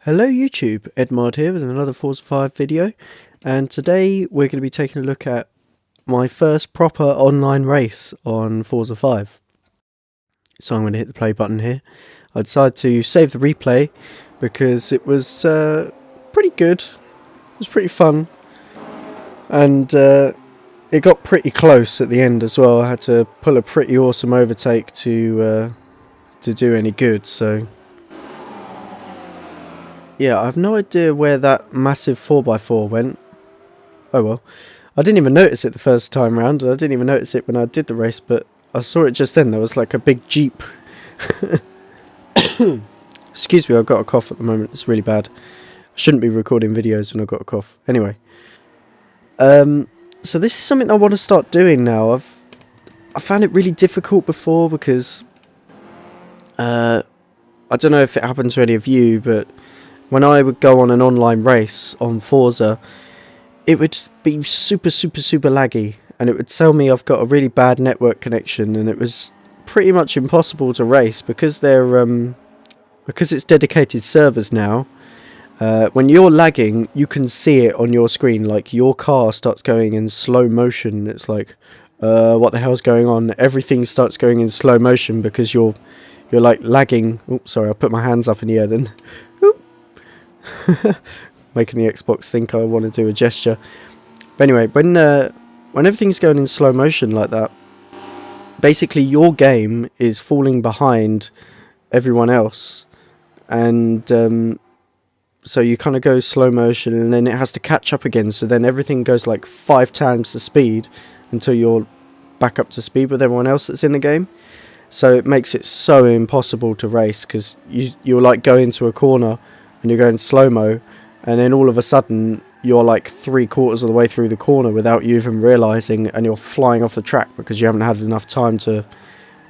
Hello YouTube, Edmard here with another Forza 5 video, and today we're going to be taking a look at my first proper online race on Forza 5. So I'm going to hit the play button here. I decided to save the replay because it was pretty good, it was pretty fun, and it got pretty close at the end as well. I had to pull a pretty awesome overtake to do any good, so... yeah, I have no idea where that massive 4x4 went. Oh well. I didn't even notice it the first time round. I didn't even notice it when I did the race, but I saw it just then. There was like a big Jeep. Excuse me, I've got a cough at the moment. It's really bad. I shouldn't be recording videos when I've got a cough. Anyway. So this is something I want to start doing now. I found it really difficult before because... I don't know if it happened to any of you, but... when I would go on an online race on Forza, it would be super laggy, and it would tell me I've got a really bad network connection, and it was pretty much impossible to race because because it's dedicated servers now. When you're lagging, you can see it on your screen, like your car starts going in slow motion. It's like, what the hell's going on? Everything starts going in slow motion because you're like lagging. Oops, sorry, I put my hands up in the air then. Making the Xbox think I want to do a gesture. But anyway, when everything's going in slow motion like that, basically your game is falling behind everyone else, and so you kind of go slow motion, and then it has to catch up again. So then everything goes like 5 times the speed until you're back up to speed with everyone else that's in the game. So it makes it so impossible to race because you'll like go into a corner and you're going slow-mo, and then all of a sudden you're like 3/4 of the way through the corner without you even realising, and you're flying off the track because you haven't had enough time to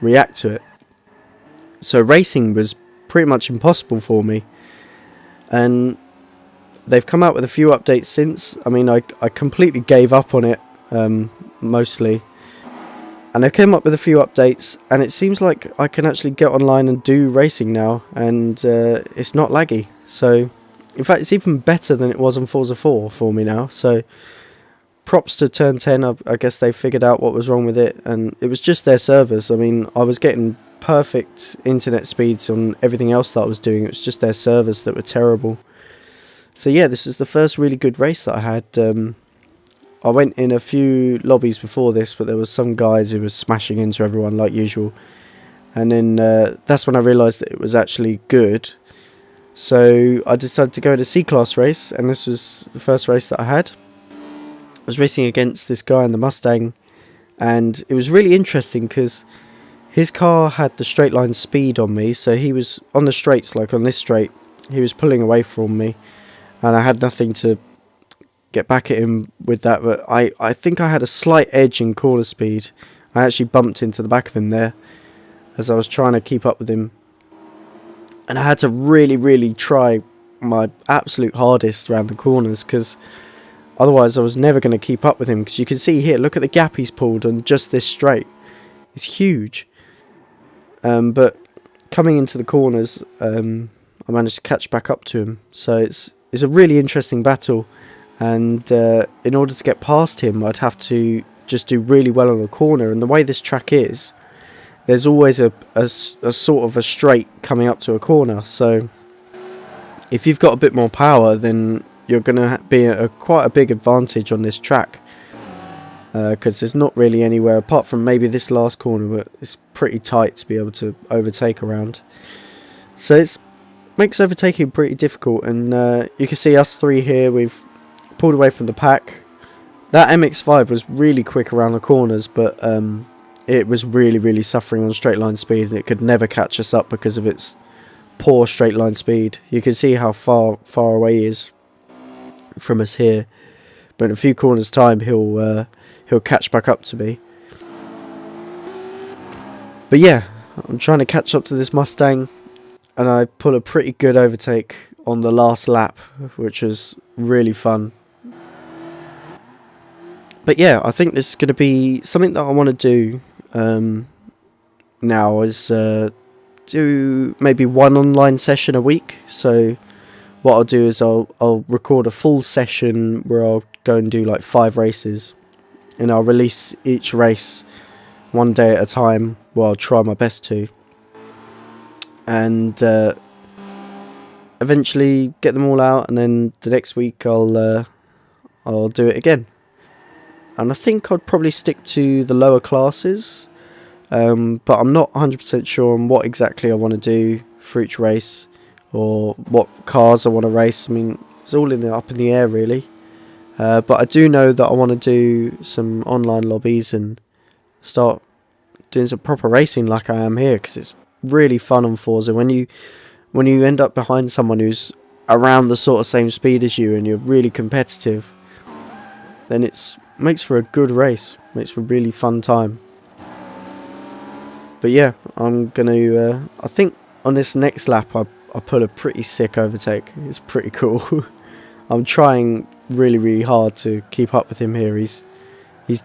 react to it. So racing was pretty much impossible for me, and they've come out with a few updates since. I mean, I completely gave up on it, mostly, and they've come up with a few updates, and it seems like I can actually get online and do racing now, and it's not laggy. So, in fact, it's even better than it was on Forza 4 for me now. So, props to Turn 10. I guess they figured out what was wrong with it, and it was just their servers. I mean, I was getting perfect internet speeds on everything else that I was doing. It was just their servers that were terrible. So yeah, this is the first really good race that I had. I went in a few lobbies before this, but there was some guys who were smashing into everyone like usual. And then that's when I realised that it was actually good. So I decided to go in a C-Class race, and this was the first race that I had. I was racing against this guy in the Mustang, and it was really interesting because his car had the straight line speed on me, so he was on the straights, like on this straight, he was pulling away from me, and I had nothing to get back at him with that, but I think I had a slight edge in corner speed. I actually bumped into the back of him there as I was trying to keep up with him. And I had to really try my absolute hardest around the corners, because otherwise I was never going to keep up with him. Because you can see here, look at the gap he's pulled on just this straight. It's huge. But coming into the corners, I managed to catch back up to him. So it's a really interesting battle. And in order to get past him, I'd have to just do really well on the corner. And the way this track is, there's always a sort of a straight coming up to a corner, so if you've got a bit more power, then you're going to be quite a big advantage on this track, because there's not really anywhere apart from maybe this last corner, but it's pretty tight to be able to overtake around. So it makes overtaking pretty difficult, and you can see us three here, we've pulled away from the pack. That MX-5 was really quick around the corners, but it was really suffering on straight line speed, and it could never catch us up because of its poor straight line speed. You can see how far away he is from us here, but in a few corners time he'll catch back up to me. But yeah, I'm trying to catch up to this Mustang, and I pull a pretty good overtake on the last lap, which was really fun. But yeah, I think this is going to be something that I want to do now, is do maybe one online session a week. So what I'll do is I'll record a full session where I'll go and do like 5 races, and I'll release each race one day at a time. Well, I'll try my best to, and eventually get them all out, and then the next week I'll do it again. And I think I'd probably stick to the lower classes, but I'm not 100% sure on what exactly I want to do for each race, or what cars I want to race. I mean, it's all up in the air really. But I do know that I want to do some online lobbies and start doing some proper racing like I am here, because it's really fun on Forza when you end up behind someone who's around the sort of same speed as you and you're really competitive. Then it makes for a good race, makes for a really fun time. But yeah, I'm gonna I think on this next lap I put a pretty sick overtake. It's pretty cool. I'm trying really hard to keep up with him here. He's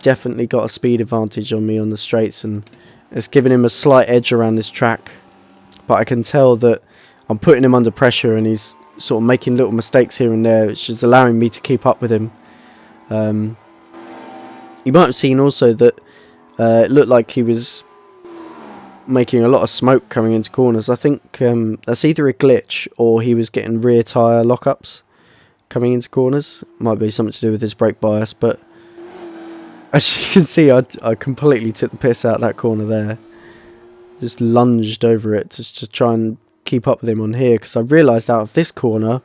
definitely got a speed advantage on me on the straights, and it's giving him a slight edge around this track. But I can tell that I'm putting him under pressure, and he's sort of making little mistakes here and there, which is allowing me to keep up with him. You might have seen also that it looked like he was making a lot of smoke coming into corners. I think that's either a glitch or he was getting rear tyre lockups coming into corners. Might be something to do with his brake bias, but as you can see, I completely took the piss out of that corner there. Just lunged over it to try and keep up with him on here, because I realised out of this corner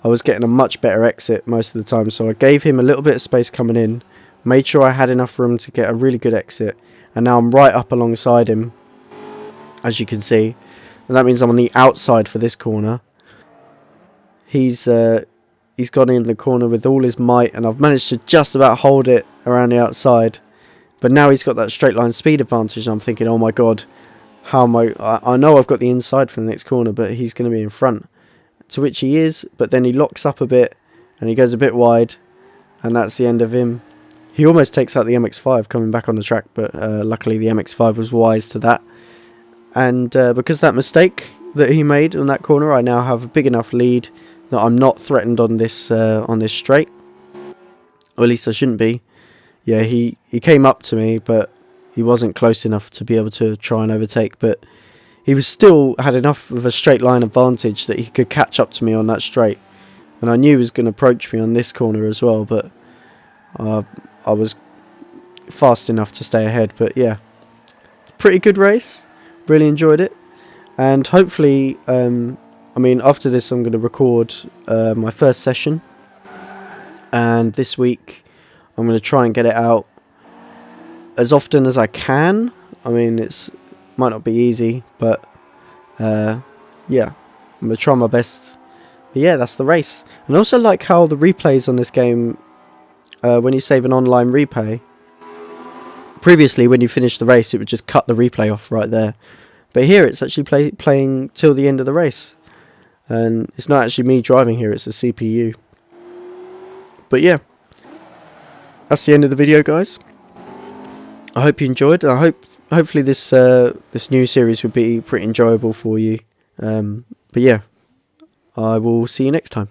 I was getting a much better exit most of the time, so I gave him a little bit of space coming in, made sure I had enough room to get a really good exit, and now I'm right up alongside him, as you can see, and that means I'm on the outside for this corner. He's gone in the corner with all his might, and I've managed to just about hold it around the outside, but now he's got that straight line speed advantage, and I'm thinking, oh my god, how am I know I've got the inside for the next corner, but he's going to be in front, to which he is, but then he locks up a bit and he goes a bit wide, and that's the end of him. He almost takes out the MX-5 coming back on the track, but luckily the MX-5 was wise to that, and because of that mistake that he made on that corner, I now have a big enough lead that I'm not threatened on this straight, or at least I shouldn't be. Yeah, he came up to me, but he wasn't close enough to be able to try and overtake, but he was still had enough of a straight line advantage that he could catch up to me on that straight, and I knew he was going to approach me on this corner as well, but I was fast enough to stay ahead. But yeah, pretty good race, really enjoyed it, and hopefully I mean, after this I'm going to record my first session, and this week I'm going to try and get it out as often as I can. I mean, might not be easy, but yeah, I'm going to try my best. But yeah, that's the race. And I also like how the replays on this game, when you save an online replay, previously when you finished the race it would just cut the replay off right there, but here it's actually playing till the end of the race, and it's not actually me driving here, it's the CPU. But yeah, that's the end of the video, guys. I hope you enjoyed, and hopefully this new series will be pretty enjoyable for you. But yeah, I will see you next time.